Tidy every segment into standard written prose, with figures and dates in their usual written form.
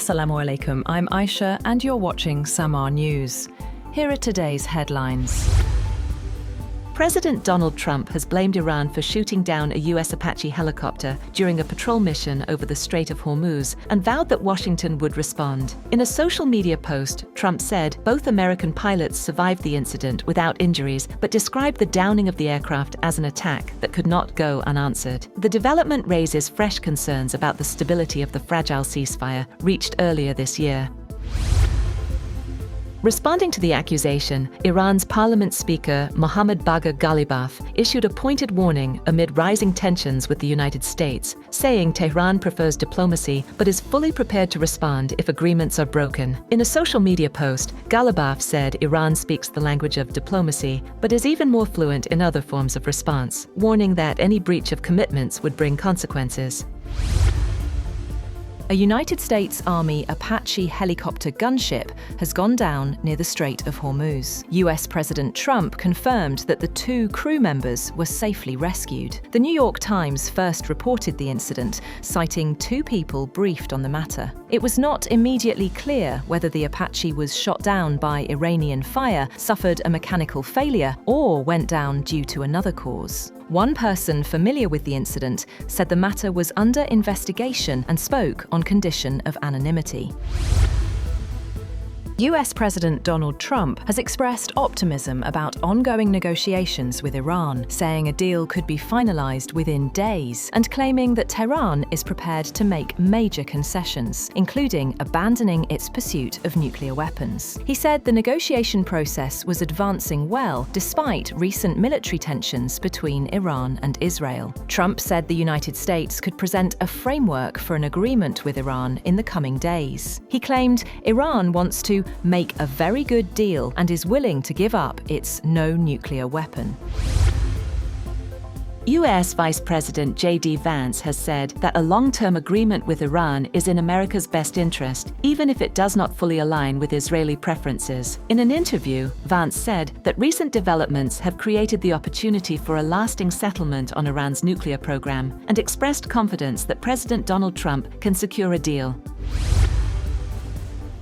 Assalamu alaikum, I'm Aisha and you're watching SAMAA News. Here are today's headlines. President Donald Trump has blamed Iran for shooting down a US Apache helicopter during a patrol mission over the Strait of Hormuz and vowed that Washington would respond. In a social media post, Trump said both American pilots survived the incident without injuries, but described the downing of the aircraft as an attack that could not go unanswered. The development raises fresh concerns about the stability of the fragile ceasefire reached earlier this year. Responding to the accusation, Iran's parliament speaker Mohammad Bagher Ghalibaf issued a pointed warning amid rising tensions with the United States, saying Tehran prefers diplomacy but is fully prepared to respond if agreements are broken. In a social media post, Ghalibaf said Iran speaks the language of diplomacy but is even more fluent in other forms of response, warning that any breach of commitments would bring consequences. A United States Army Apache helicopter gunship has gone down near the Strait of Hormuz. US President Trump confirmed that the 2 crew members were safely rescued. The New York Times first reported the incident, citing 2 people briefed on the matter. It was not immediately clear whether the Apache was shot down by Iranian fire, suffered a mechanical failure, or went down due to another cause. One person familiar with the incident said the matter was under investigation and spoke on condition of anonymity. US President Donald Trump has expressed optimism about ongoing negotiations with Iran, saying a deal could be finalized within days, and claiming that Tehran is prepared to make major concessions, including abandoning its pursuit of nuclear weapons. He said the negotiation process was advancing well despite recent military tensions between Iran and Israel. Trump said the United States could present a framework for an agreement with Iran in the coming days. He claimed Iran wants to make a very good deal and is willing to give up its no nuclear weapon. US Vice President J.D. Vance has said that a long-term agreement with Iran is in America's best interest, even if it does not fully align with Israeli preferences. In an interview, Vance said that recent developments have created the opportunity for a lasting settlement on Iran's nuclear program and expressed confidence that President Donald Trump can secure a deal.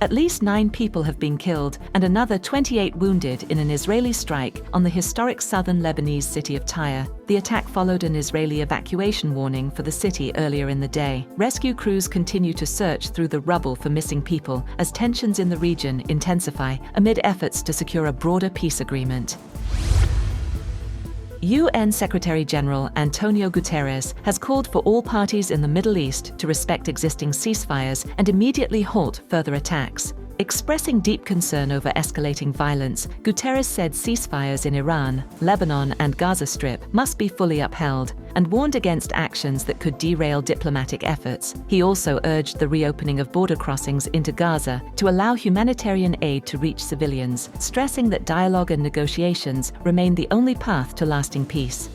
At least 9 people have been killed and another 28 wounded in an Israeli strike on the historic southern Lebanese city of Tyre. The attack followed an Israeli evacuation warning for the city earlier in the day. Rescue crews continue to search through the rubble for missing people as tensions in the region intensify amid efforts to secure a broader peace agreement. UN Secretary-General Antonio Guterres has called for all parties in the Middle East to respect existing ceasefires and immediately halt further attacks. Expressing deep concern over escalating violence, Guterres said ceasefires in Iran, Lebanon and Gaza Strip must be fully upheld and warned against actions that could derail diplomatic efforts. He also urged the reopening of border crossings into Gaza to allow humanitarian aid to reach civilians, stressing that dialogue and negotiations remain the only path to lasting peace.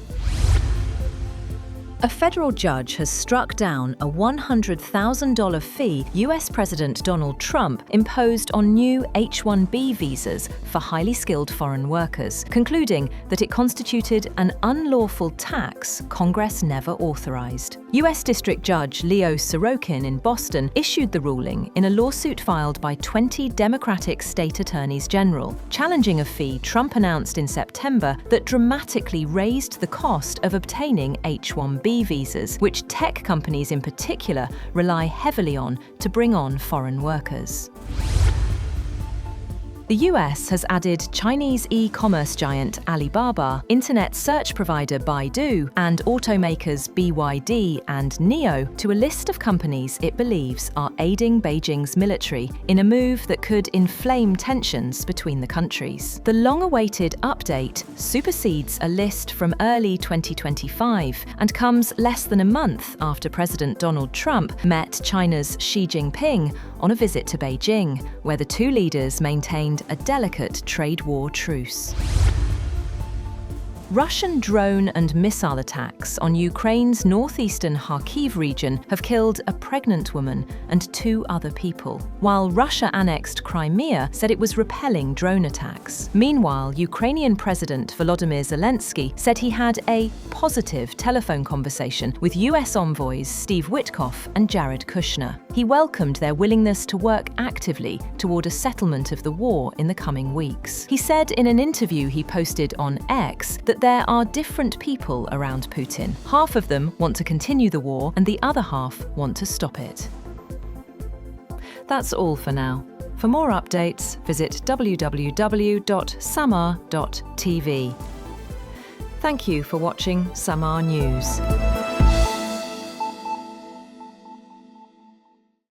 A federal judge has struck down a $100,000 fee US President Donald Trump imposed on new H-1B visas for highly skilled foreign workers, concluding that it constituted an unlawful tax Congress never authorized. US District Judge Leo Sorokin in Boston issued the ruling in a lawsuit filed by 20 Democratic state attorneys general, challenging a fee Trump announced in September that dramatically raised the cost of obtaining H-1B visas, which tech companies in particular rely heavily on to bring on foreign workers. The US has added Chinese e-commerce giant Alibaba, internet search provider Baidu, and automakers BYD and NIO to a list of companies it believes are aiding Beijing's military in a move that could inflame tensions between the countries. The long-awaited update supersedes a list from early 2025 and comes less than a month after President Donald Trump met China's Xi Jinping on a visit to Beijing, where the 2 leaders maintained a delicate trade war truce. Russian drone and missile attacks on Ukraine's northeastern Kharkiv region have killed a pregnant woman and 2 other people, while Russia-annexed Crimea said it was repelling drone attacks. Meanwhile, Ukrainian President Volodymyr Zelenskyy said he had a positive telephone conversation with US envoys Steve Witkoff and Jared Kushner. He welcomed their willingness to work actively toward a settlement of the war in the coming weeks. He said in an interview he posted on X that there are different people around Putin. Half of them want to continue the war and the other half want to stop it. That's all for now. For more updates, visit www.SAMAA.tv. Thank you for watching SAMAA News.